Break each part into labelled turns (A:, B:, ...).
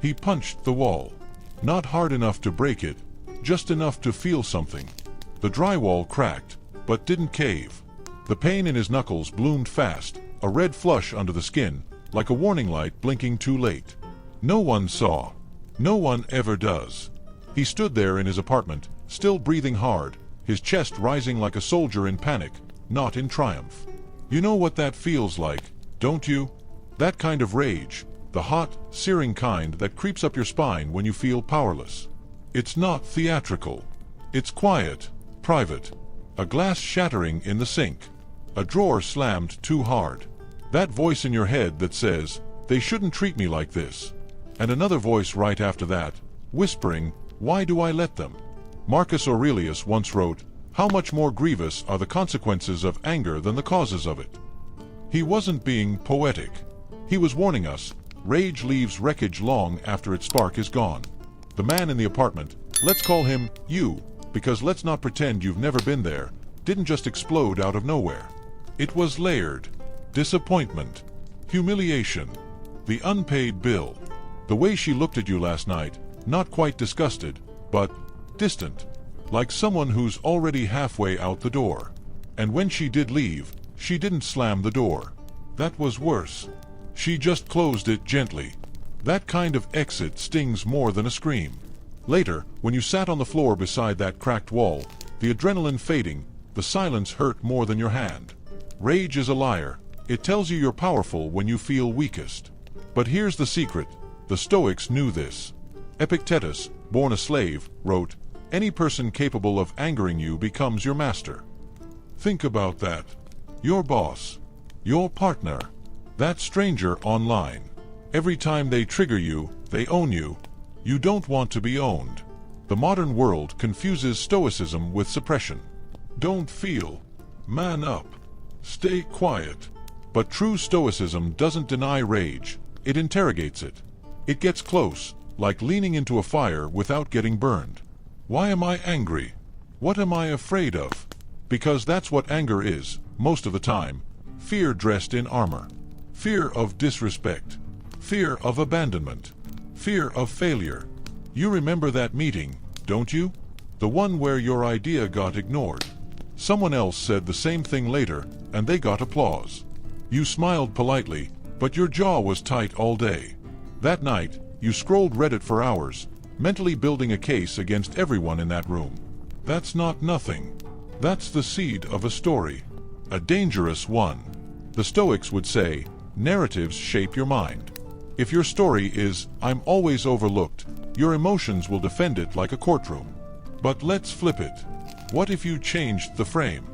A: He punched the wall. Not hard enough to break it, just enough to feel something. The drywall cracked, but didn't cave. The pain in his knuckles bloomed fast, a red flush under the skin, like a warning light blinking too late. No one saw. No one ever does. He stood there in his apartment, still breathing hard, his chest rising like a soldier in panic, not in triumph. You know what that feels like, don't you? That kind of rage, the hot, searing kind that creeps up your spine when you feel powerless. It's not theatrical. It's quiet, private. A glass shattering in the sink. A drawer slammed too hard. That voice in your head that says, "They shouldn't treat me like this." And another voice right after that, whispering, "Why do I let them?" Marcus Aurelius once wrote, "How much more grievous are the consequences of anger than the causes of it." He wasn't being poetic. He was warning us, rage leaves wreckage long after its spark is gone. The man in the apartment, let's call him you, because let's not pretend you've never been there, didn't just explode out of nowhere. It was layered. Disappointment. Humiliation. The unpaid bill. The way she looked at you last night, not quite disgusted, but distant. Like someone who's already halfway out the door. And when she did leave, she didn't slam the door. That was worse. She just closed it gently. That kind of exit stings more than a scream. Later, when you sat on the floor beside that cracked wall, the adrenaline fading, the silence hurt more than your hand. Rage is a liar. It tells you you're powerful when you feel weakest. But here's the secret. The Stoics knew this. Epictetus, born a slave, wrote, "Any person capable of angering you becomes your master." Think about that. Your boss. Your partner. That stranger online. Every time they trigger you, they own you. You don't want to be owned. The modern world confuses stoicism with suppression. Don't feel. Man up. Stay quiet. But true stoicism doesn't deny rage, it interrogates it. It gets close, like leaning into a fire without getting burned. Why am I angry? What am I afraid of? Because that's what anger is, most of the time. Fear dressed in armor. Fear of disrespect. Fear of abandonment. Fear of failure. You remember that meeting, don't you? The one where your idea got ignored. Someone else said the same thing later, and they got applause. You smiled politely, but your jaw was tight all day. That night, you scrolled Reddit for hours, mentally building a case against everyone in that room. That's not nothing. That's the seed of a story. A dangerous one. The Stoics would say, narratives shape your mind. If your story is, "I'm always overlooked," your emotions will defend it like a courtroom. But let's flip it. What if you changed the frame?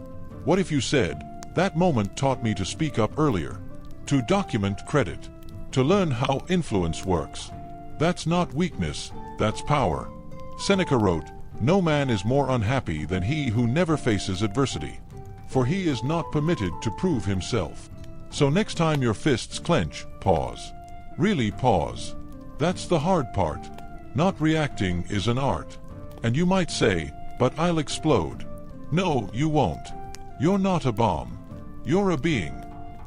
A: What if you said, "That moment taught me to speak up earlier, to document credit, to learn how influence works"? That's not weakness, that's power. Seneca wrote, "No man is more unhappy than he who never faces adversity, for he is not permitted to prove himself." So next time your fists clench, pause. Really pause. That's the hard part. Not reacting is an art. And you might say, "But I'll explode." No, you won't. You're not a bomb. You're a being.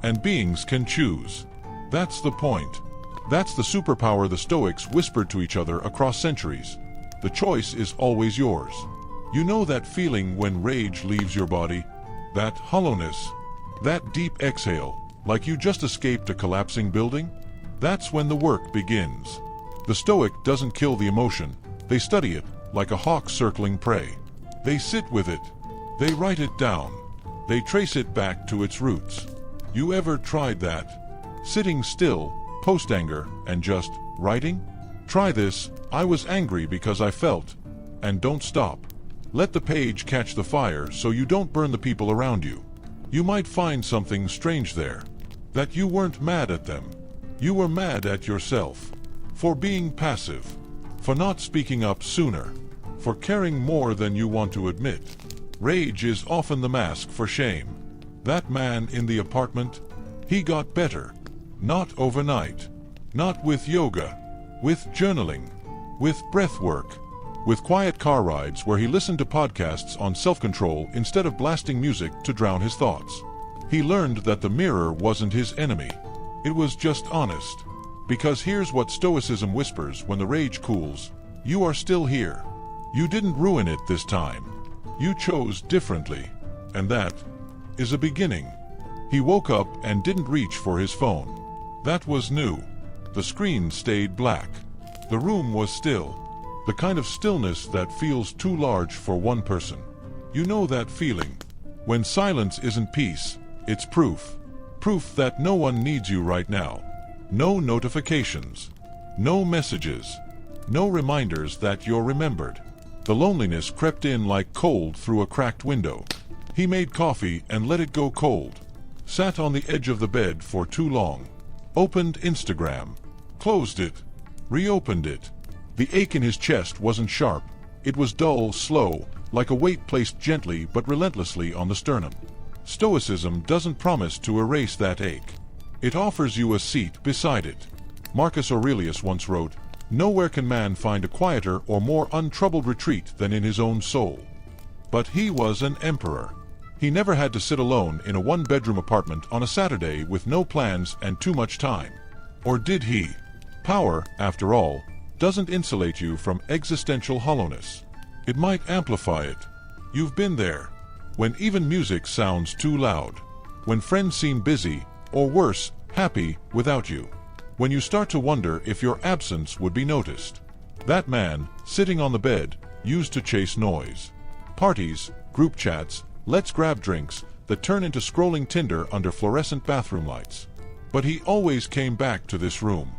A: And beings can choose. That's the point. That's the superpower the Stoics whispered to each other across centuries. The choice is always yours. You know that feeling when rage leaves your body? That hollowness? That deep exhale, like you just escaped a collapsing building? That's when the work begins. The Stoic doesn't kill the emotion. They study it, like a hawk circling prey. They sit with it. They write it down. They trace it back to its roots. You ever tried that? Sitting still, post-anger, and just writing? Try this. "I was angry because I felt." And don't stop. Let the page catch the fire so you don't burn the people around you. You might find something strange there. That you weren't mad at them. You were mad at yourself. For being passive. For not speaking up sooner. For caring more than you want to admit. Rage is often the mask for shame. That man in the apartment, he got better. Not overnight. Not with yoga. With journaling. With breath work. With quiet car rides where he listened to podcasts on self-control instead of blasting music to drown his thoughts. He learned that the mirror wasn't his enemy. It was just honest. Because here's what Stoicism whispers when the rage cools: you are still here. You didn't ruin it this time. You chose differently. And that is a beginning. He woke up and didn't reach for his phone. That was new. The screen stayed black. The room was still. The kind of stillness that feels too large for one person. You know that feeling. When silence isn't peace, it's proof. Proof that no one needs you right now. No notifications. No messages. No reminders that you're remembered. The loneliness crept in like cold through a cracked window. He made coffee and let it go cold. Sat on the edge of the bed for too long. Opened Instagram. Closed it. Reopened it. The ache in his chest wasn't sharp. It was dull, slow, like a weight placed gently but relentlessly on the sternum. Stoicism doesn't promise to erase that ache. It offers you a seat beside it. Marcus Aurelius once wrote, "Nowhere can man find a quieter or more untroubled retreat than in his own soul." But he was an emperor. He never had to sit alone in a one-bedroom apartment on a Saturday with no plans and too much time. Or did he? Power, after all, doesn't insulate you from existential hollowness. It might amplify it. You've been there. When even music sounds too loud. When friends seem busy, or worse, happy without you. When you start to wonder if your absence would be noticed. That man, sitting on the bed, used to chase noise. Parties, group chats, let's grab drinks that turn into scrolling Tinder under fluorescent bathroom lights. But he always came back to this room.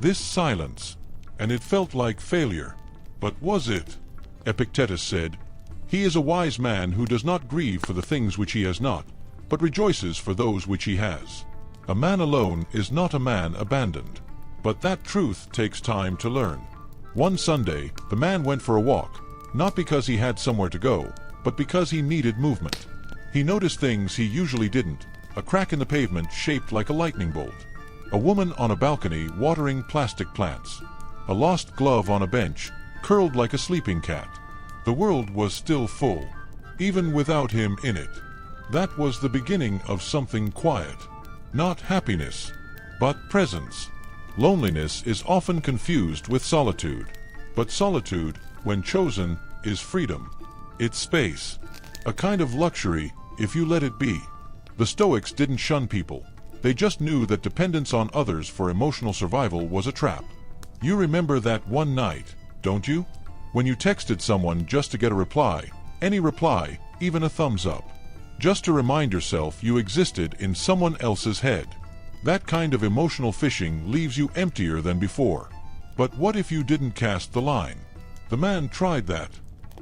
A: This silence. And it felt like failure. But was it? Epictetus said, "He is a wise man who does not grieve for the things which he has not, but rejoices for those which he has." A man alone is not a man abandoned. But that truth takes time to learn. One Sunday, the man went for a walk, not because he had somewhere to go, but because he needed movement. He noticed things he usually didn't: a crack in the pavement shaped like a lightning bolt, a woman on a balcony watering plastic plants, a lost glove on a bench, curled like a sleeping cat. The world was still full, even without him in it. That was the beginning of something quiet. Not happiness, but presence. Loneliness is often confused with solitude. But solitude, when chosen, is freedom. It's space. A kind of luxury, if you let it be. The Stoics didn't shun people. They just knew that dependence on others for emotional survival was a trap. You remember that one night, don't you? When you texted someone just to get a reply, any reply, even a thumbs up. Just to remind yourself you existed in someone else's head. That kind of emotional fishing leaves you emptier than before. But what if you didn't cast the line? The man tried that.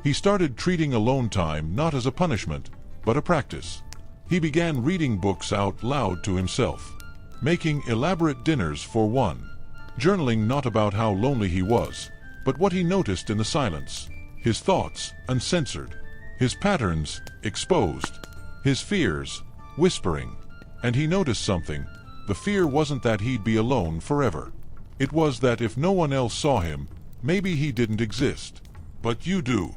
A: He started treating alone time not as a punishment, but a practice. He began reading books out loud to himself, making elaborate dinners for one, journaling not about how lonely he was, but what he noticed in the silence, his thoughts uncensored, his patterns exposed, his fears whispering. And he noticed something. The fear wasn't that he'd be alone forever. It was that if no one else saw him, maybe he didn't exist. But you do.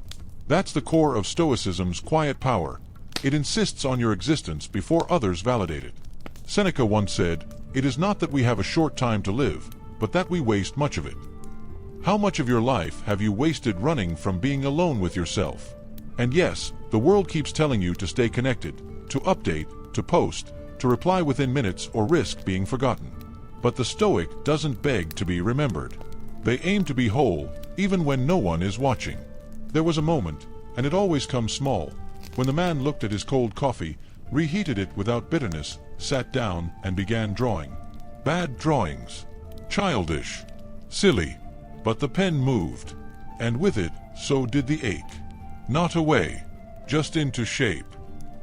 A: That's the core of Stoicism's quiet power. It insists on your existence before others validate it. Seneca once said, "It is not that we have a short time to live, but that we waste much of it." How much of your life have you wasted running from being alone with yourself? And yes, the world keeps telling you to stay connected, to update, to post, to reply within minutes or risk being forgotten. But the Stoic doesn't beg to be remembered. They aim to be whole, even when no one is watching. There was a moment, and it always comes small, when the man looked at his cold coffee, reheated it without bitterness, sat down, and began drawing. Bad drawings. Childish. Silly. But the pen moved. And with it, so did the ache. Not away. Just into shape.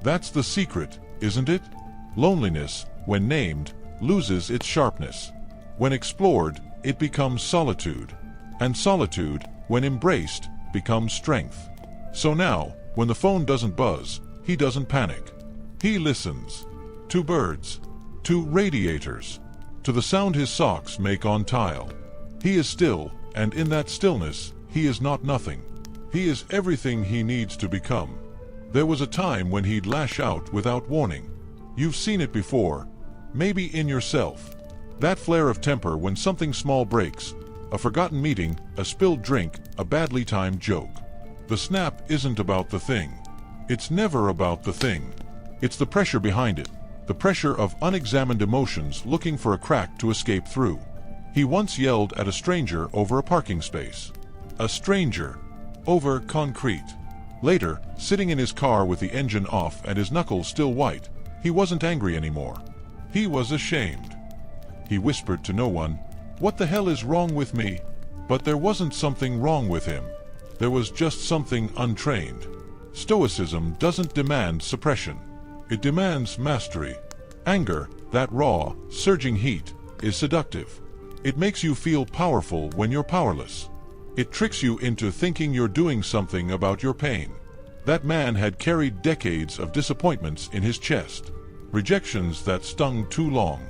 A: That's the secret, isn't it? Loneliness, when named, loses its sharpness. When explored, it becomes solitude. And solitude, when embraced, becomes strength. So now, when the phone doesn't buzz, he doesn't panic. He listens. To birds. To radiators. To the sound his socks make on tile. He is still, and in that stillness, he is not nothing. He is everything he needs to become. There was a time when he'd lash out without warning. You've seen it before, maybe in yourself. That flare of temper when something small breaks, a forgotten meeting, a spilled drink, a badly timed joke. The snap isn't about the thing. It's never about the thing. It's the pressure behind it, the pressure of unexamined emotions looking for a crack to escape through. He once yelled at a stranger over a parking space. A stranger. Over concrete. Later, sitting in his car with the engine off and his knuckles still white, he wasn't angry anymore. He was ashamed. He whispered to no one, "What the hell is wrong with me?" But there wasn't something wrong with him. There was just something untrained. Stoicism doesn't demand suppression. It demands mastery. Anger, that raw, surging heat, is seductive. It makes you feel powerful when you're powerless. It tricks you into thinking you're doing something about your pain. That man had carried decades of disappointments in his chest. Rejections that stung too long.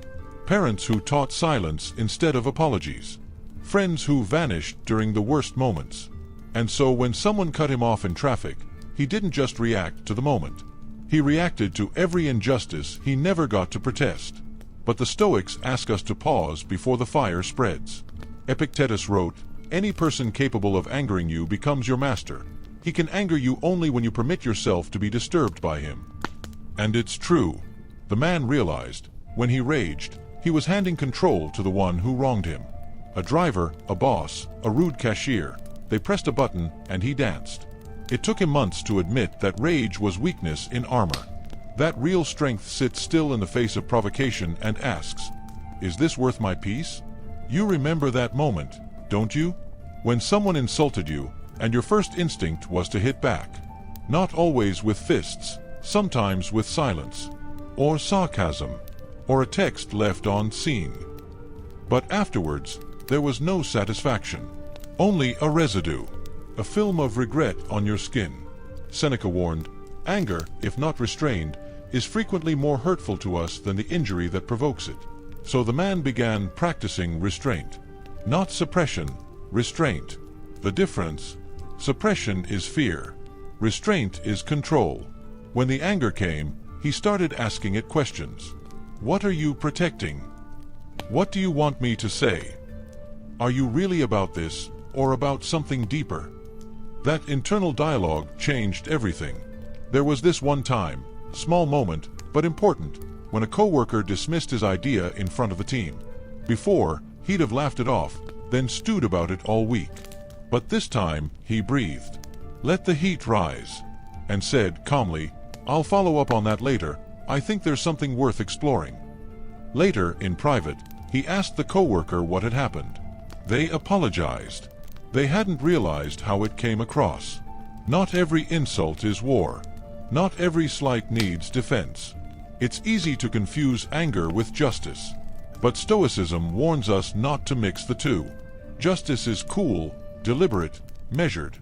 A: Parents who taught silence instead of apologies. Friends who vanished during the worst moments. And so when someone cut him off in traffic, he didn't just react to the moment. He reacted to every injustice he never got to protest. But the Stoics ask us to pause before the fire spreads. Epictetus wrote, "Any person capable of angering you becomes your master. He can anger you only when you permit yourself to be disturbed by him." And it's true. The man realized, when he raged, he was handing control to the one who wronged him. A driver, a boss, a rude cashier. They pressed a button and he danced. It took him months to admit that rage was weakness in armor. That real strength sits still in the face of provocation and asks, "Is this worth my peace?" You remember that moment, don't you? When someone insulted you, and your first instinct was to hit back. Not always with fists, sometimes with silence, or sarcasm, or a text left on scene. But afterwards, there was no satisfaction. Only a residue. A film of regret on your skin. Seneca warned, "Anger, if not restrained, is frequently more hurtful to us than the injury that provokes it." So the man began practicing restraint. Not suppression, restraint. The difference? Suppression is fear. Restraint is control. When the anger came, he started asking it questions. What are you protecting? What do you want me to say? Are you really about this, or about something deeper? That internal dialogue changed everything. There was this one time, small moment, but important, when a coworker dismissed his idea in front of the team. Before, he'd have laughed it off, then stewed about it all week. But this time, he breathed, let the heat rise, and said calmly, "I'll follow up on that later. I think there's something worth exploring." Later, in private, he asked the coworker what had happened. They apologized. They hadn't realized how it came across. Not every insult is war. Not every slight needs defense. It's easy to confuse anger with justice. But Stoicism warns us not to mix the two. Justice is cool, deliberate, measured.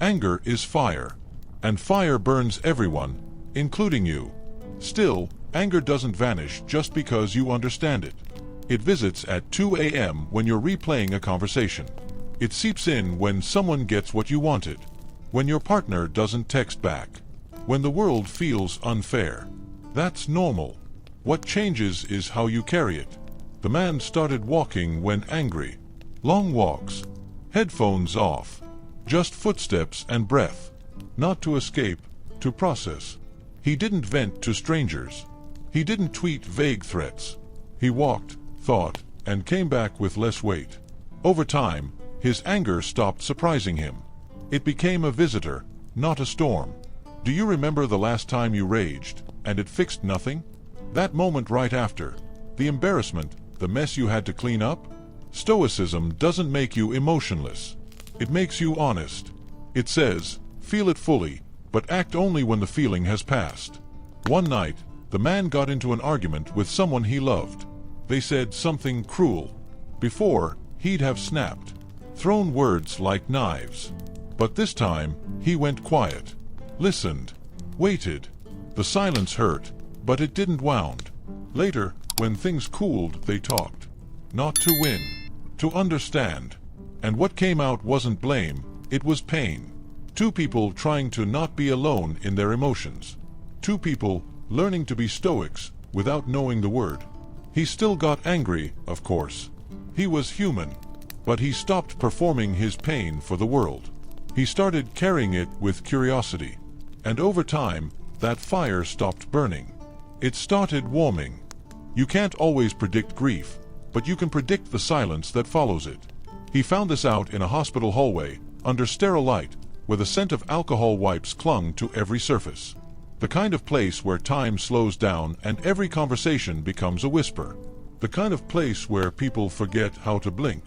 A: Anger is fire. And fire burns everyone, including you. Still, anger doesn't vanish just because you understand it. It visits at 2 a.m. when you're replaying a conversation. It seeps in when someone gets what you wanted. When your partner doesn't text back. When the world feels unfair. That's normal. What changes is how you carry it. The man started walking when angry. Long walks. Headphones off. Just footsteps and breath. Not to escape, to process. He didn't vent to strangers. He didn't tweet vague threats. He walked, thought, and came back with less weight. Over time, his anger stopped surprising him. It became a visitor, not a storm. Do you remember the last time you raged, and it fixed nothing? That moment right after, the embarrassment, the mess you had to clean up? Stoicism doesn't make you emotionless. It makes you honest. It says, feel it fully, but act only when the feeling has passed. One night, the man got into an argument with someone he loved. They said something cruel. Before, he'd have snapped. Thrown words like knives. But this time, he went quiet. Listened. Waited. The silence hurt, but it didn't wound. Later, when things cooled, they talked. Not to win. To understand. And what came out wasn't blame, it was pain. Two people trying to not be alone in their emotions. Two people learning to be stoics without knowing the word. He still got angry, of course. He was human. But he stopped performing his pain for the world. He started carrying it with curiosity. And over time, that fire stopped burning. It started warming. You can't always predict grief, but you can predict the silence that follows it. He found this out in a hospital hallway, under sterile light, where the scent of alcohol wipes clung to every surface. The kind of place where time slows down and every conversation becomes a whisper. The kind of place where people forget how to blink.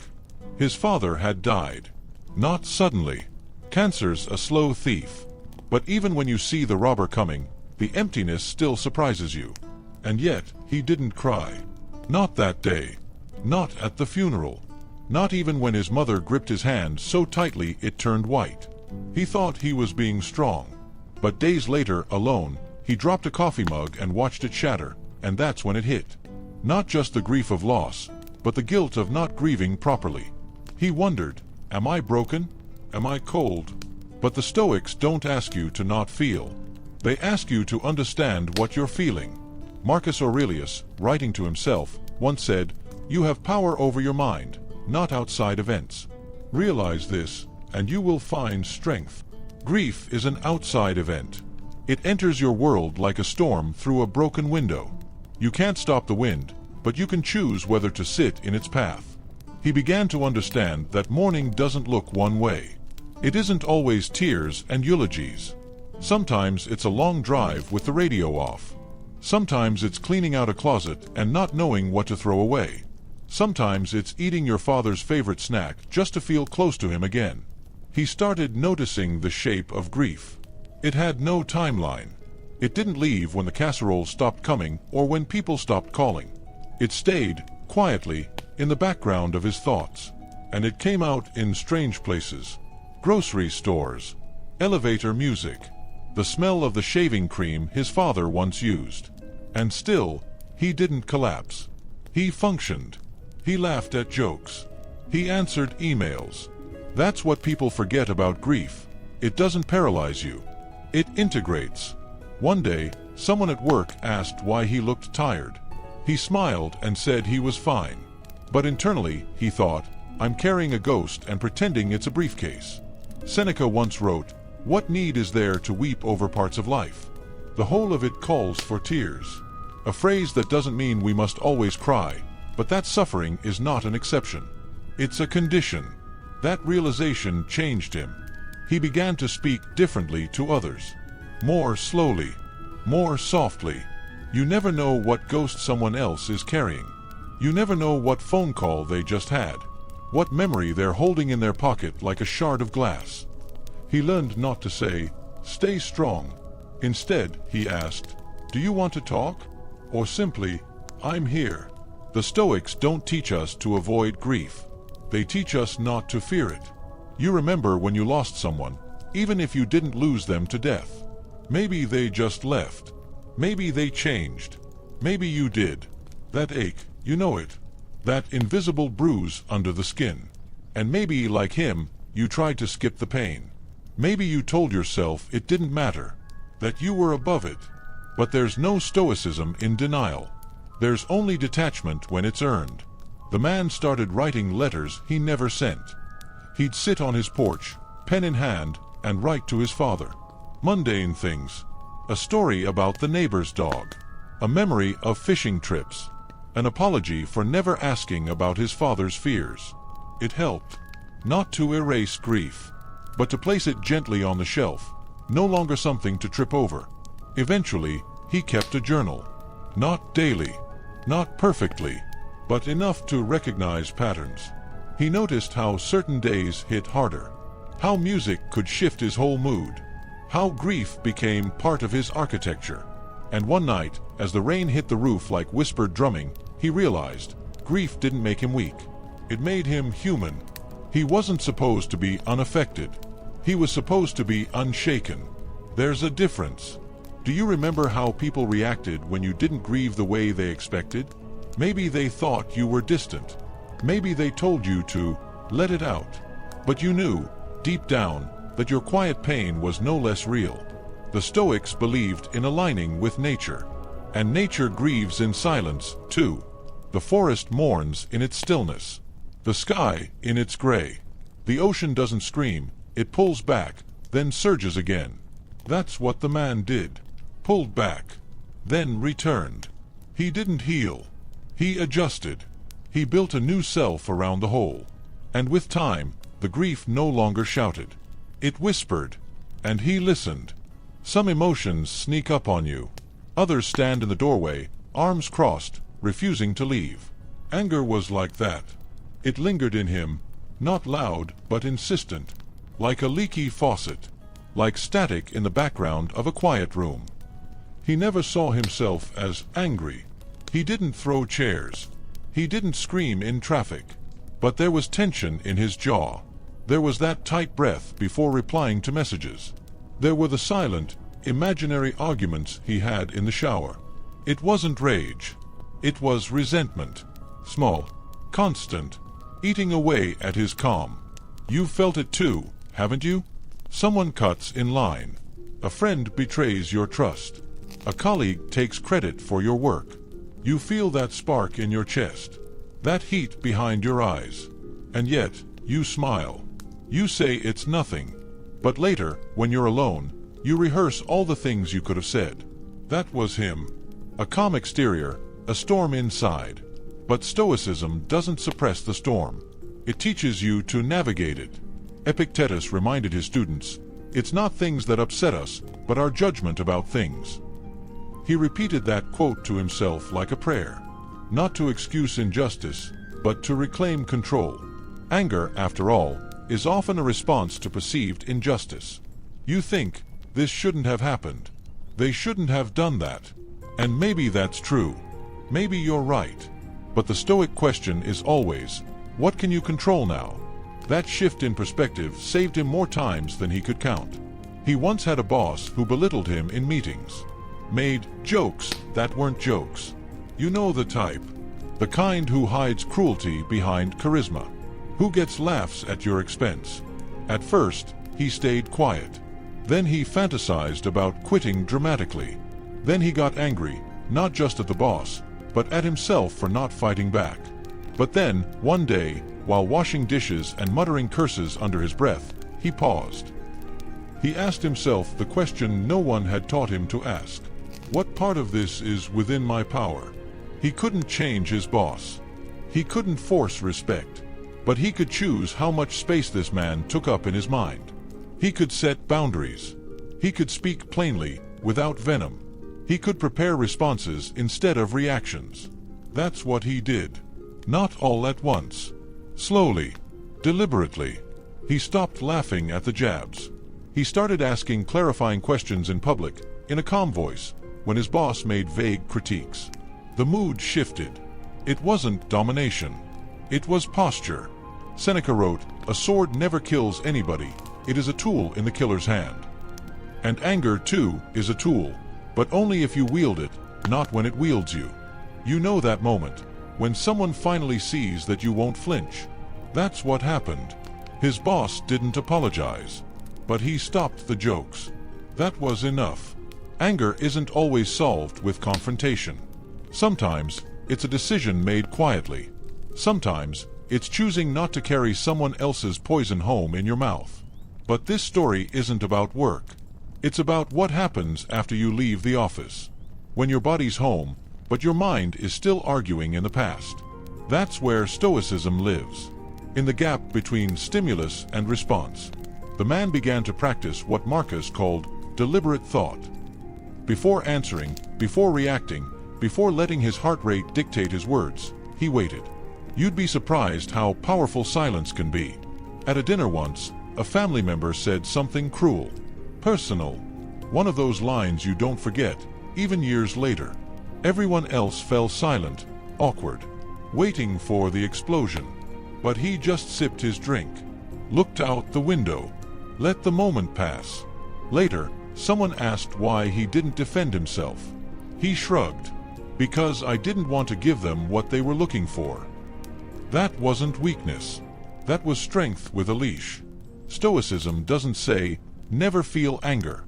A: His father had died. Not suddenly. Cancer's a slow thief. But even when you see the robber coming, the emptiness still surprises you. And yet, he didn't cry. Not that day. Not at the funeral. Not even when his mother gripped his hand so tightly it turned white. He thought he was being strong. But days later, alone, he dropped a coffee mug and watched it shatter, and that's when it hit. Not just the grief of loss, but the guilt of not grieving properly. He wondered, am I broken? Am I cold? But the Stoics don't ask you to not feel. They ask you to understand what you're feeling. Marcus Aurelius, writing to himself, once said, "You have power over your mind, not outside events. Realize this, and you will find strength." Grief is an outside event. It enters your world like a storm through a broken window. You can't stop the wind, but you can choose whether to sit in its path. He began to understand that mourning doesn't look one way. It isn't always tears and eulogies. Sometimes it's a long drive with the radio off. Sometimes it's cleaning out a closet and not knowing what to throw away. Sometimes it's eating your father's favorite snack just to feel close to him again. He started noticing the shape of grief. It had no timeline. It didn't leave when the casserole stopped coming or when people stopped calling. It stayed, quietly, in the background of his thoughts. And it came out in strange places. Grocery stores. Elevator music. The smell of the shaving cream his father once used. And still, he didn't collapse. He functioned. He laughed at jokes. He answered emails. That's what people forget about grief. It doesn't paralyze you. It integrates. One day, someone at work asked why he looked tired. He smiled and said he was fine. But internally, he thought, I'm carrying a ghost and pretending it's a briefcase. Seneca once wrote, "What need is there to weep over parts of life? The whole of it calls for tears." A phrase that doesn't mean we must always cry, but that suffering is not an exception. It's a condition. That realization changed him. He began to speak differently to others. More slowly. More softly. You never know what ghost someone else is carrying. You never know what phone call they just had. What memory they're holding in their pocket like a shard of glass. He learned not to say, "Stay strong." Instead, he asked, "Do you want to talk?" Or simply, "I'm here." The Stoics don't teach us to avoid grief. They teach us not to fear it. You remember when you lost someone, even if you didn't lose them to death. Maybe they just left. Maybe they changed. Maybe you did. That ache, you know it. That invisible bruise under the skin. And maybe, like him, you tried to skip the pain. Maybe you told yourself it didn't matter, that you were above it. But there's no stoicism in denial. There's only detachment when it's earned. The man started writing letters he never sent. He'd sit on his porch, pen in hand, and write to his father. Mundane things. A story about the neighbor's dog. A memory of fishing trips. An apology for never asking about his father's fears. It helped. Not to erase grief, but to place it gently on the shelf, no longer something to trip over. Eventually, he kept a journal. Not daily, not perfectly, but enough to recognize patterns. He noticed how certain days hit harder, how music could shift his whole mood, how grief became part of his architecture. And one night, as the rain hit the roof like whispered drumming, he realized grief didn't make him weak. It made him human. He wasn't supposed to be unaffected. He was supposed to be unshaken. There's a difference. Do you remember how people reacted when you didn't grieve the way they expected? Maybe they thought you were distant. Maybe they told you to let it out. But you knew, deep down, that your quiet pain was no less real. The Stoics believed in aligning with nature. And nature grieves in silence, too. The forest mourns in its stillness. The sky in its gray. The ocean doesn't scream, it pulls back, then surges again. That's what the man did. Pulled back, then returned. He didn't heal. He adjusted. He built a new self around the hole. And with time, the grief no longer shouted. It whispered, and he listened. Some emotions sneak up on you. Others stand in the doorway, arms crossed, refusing to leave. Anger was like that. It lingered in him, not loud but insistent, like a leaky faucet, like static in the background of a quiet room. He never saw himself as angry. He didn't throw chairs. He didn't scream in traffic. But there was tension in his jaw. There was that tight breath before replying to messages. There were the silent, imaginary arguments he had in the shower. It wasn't rage. It was resentment. Small, constant, eating away at his calm. You've felt it too, haven't you? Someone cuts in line. A friend betrays your trust. A colleague takes credit for your work. You feel that spark in your chest, that heat behind your eyes. And yet, you smile. You say it's nothing. But later, when you're alone, you rehearse all the things you could have said. That was him. A calm exterior, a storm inside. But Stoicism doesn't suppress the storm. It teaches you to navigate it. Epictetus reminded his students, it's not things that upset us, but our judgment about things. He repeated that quote to himself like a prayer. Not to excuse injustice, but to reclaim control. Anger, after all, is often a response to perceived injustice. You think, this shouldn't have happened. They shouldn't have done that. And maybe that's true. Maybe you're right. But the Stoic question is always, what can you control now? That shift in perspective saved him more times than he could count. He once had a boss who belittled him in meetings. Made jokes that weren't jokes. You know the type. The kind who hides cruelty behind charisma. Who gets laughs at your expense. At first, he stayed quiet. Then he fantasized about quitting dramatically. Then he got angry, not just at the boss, but at himself for not fighting back. But then, one day, while washing dishes and muttering curses under his breath, he paused. He asked himself the question no one had taught him to ask. What part of this is within my power? He couldn't change his boss. He couldn't force respect. But he could choose how much space this man took up in his mind. He could set boundaries. He could speak plainly, without venom. He could prepare responses instead of reactions. That's what he did. Not all at once. Slowly. Deliberately. He stopped laughing at the jabs. He started asking clarifying questions in public, in a calm voice, when his boss made vague critiques. The mood shifted. It wasn't domination. It was posture. Seneca wrote, a sword never kills anybody. It is a tool in the killer's hand. And anger, too, is a tool, but only if you wield it, not when it wields you. You know that moment, when someone finally sees that you won't flinch. That's what happened. His boss didn't apologize, but he stopped the jokes. That was enough. Anger isn't always solved with confrontation. Sometimes, it's a decision made quietly. Sometimes, it's choosing not to carry someone else's poison home in your mouth. But this story isn't about work. It's about what happens after you leave the office. When your body's home, but your mind is still arguing in the past. That's where Stoicism lives. In the gap between stimulus and response. The man began to practice what Marcus called deliberate thought. Before answering, before reacting, before letting his heart rate dictate his words, he waited. You'd be surprised how powerful silence can be. At a dinner once, a family member said something cruel, personal. One of those lines you don't forget, even years later. Everyone else fell silent, awkward, waiting for the explosion. But he just sipped his drink, looked out the window, let the moment pass. Later, someone asked why he didn't defend himself. He shrugged. Because I didn't want to give them what they were looking for. That wasn't weakness. That was strength with a leash. Stoicism doesn't say, never feel anger.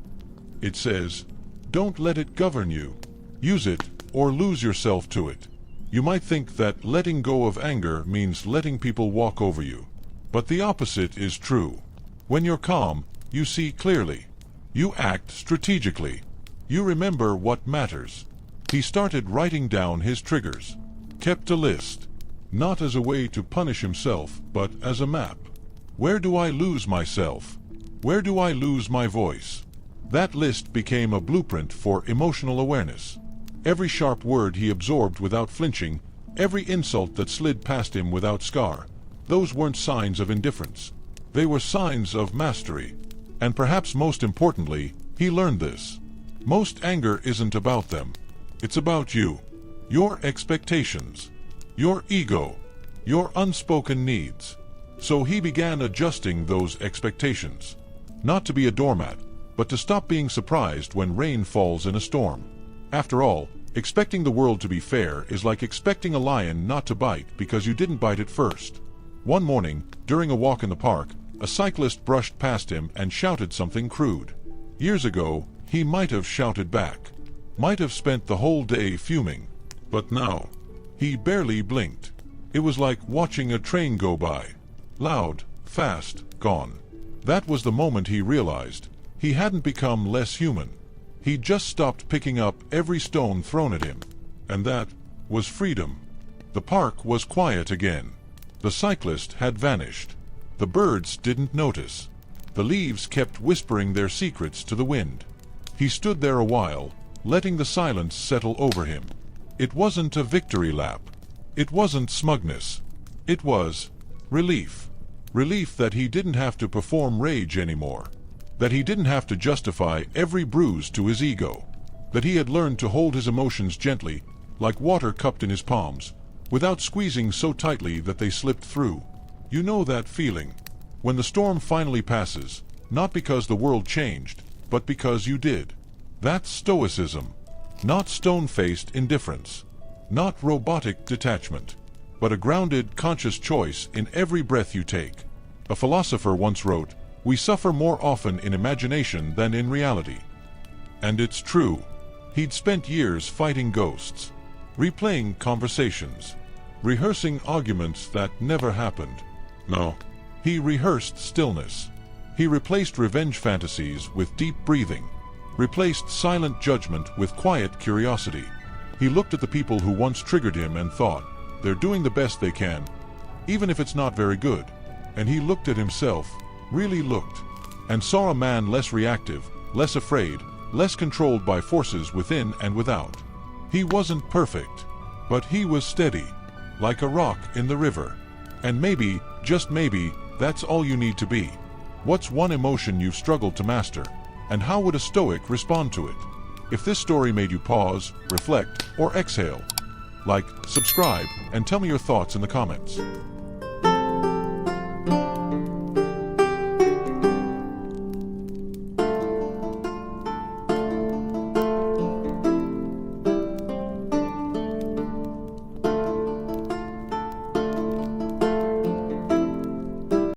A: It says, don't let it govern you. Use it, or lose yourself to it. You might think that letting go of anger means letting people walk over you. But the opposite is true. When you're calm, you see clearly. You act strategically. You remember what matters. He started writing down his triggers. Kept a list. Not as a way to punish himself, but as a map. Where do I lose myself? Where do I lose my voice? That list became a blueprint for emotional awareness. Every sharp word he absorbed without flinching, every insult that slid past him without scar, those weren't signs of indifference. They were signs of mastery. And perhaps most importantly, he learned this. Most anger isn't about them. It's about you. Your expectations. Your ego. Your unspoken needs. So he began adjusting those expectations. Not to be a doormat, but to stop being surprised when rain falls in a storm. After all, expecting the world to be fair is like expecting a lion not to bite because you didn't bite it first. One morning, during a walk in the park, a cyclist brushed past him and shouted something crude. Years ago, he might have shouted back, might have spent the whole day fuming. But now, he barely blinked. It was like watching a train go by. Loud, fast, gone. That was the moment he realized he hadn't become less human. He'd just stopped picking up every stone thrown at him. And that was freedom. The park was quiet again. The cyclist had vanished. The birds didn't notice. The leaves kept whispering their secrets to the wind. He stood there a while, letting the silence settle over him. It wasn't a victory lap. It wasn't smugness. It was relief. Relief that he didn't have to perform rage anymore. That he didn't have to justify every bruise to his ego. That he had learned to hold his emotions gently, like water cupped in his palms, without squeezing so tightly that they slipped through. You know that feeling. When the storm finally passes, not because the world changed, but because you did. That's Stoicism. Not stone-faced indifference. Not robotic detachment. But a grounded, conscious choice in every breath you take. A philosopher once wrote, "We suffer more often in imagination than in reality." And it's true. He'd spent years fighting ghosts, replaying conversations, rehearsing arguments that never happened. No. He rehearsed stillness. He replaced revenge fantasies with deep breathing, replaced silent judgment with quiet curiosity. He looked at the people who once triggered him and thought, they're doing the best they can, even if it's not very good. And he looked at himself, really looked, and saw a man less reactive, less afraid, less controlled by forces within and without. He wasn't perfect, but he was steady, like a rock in the river. And maybe, just maybe, that's all you need to be. What's one emotion you've struggled to master, and how would a Stoic respond to it? If this story made you pause, reflect, or exhale, like, subscribe, and tell me your thoughts in the comments.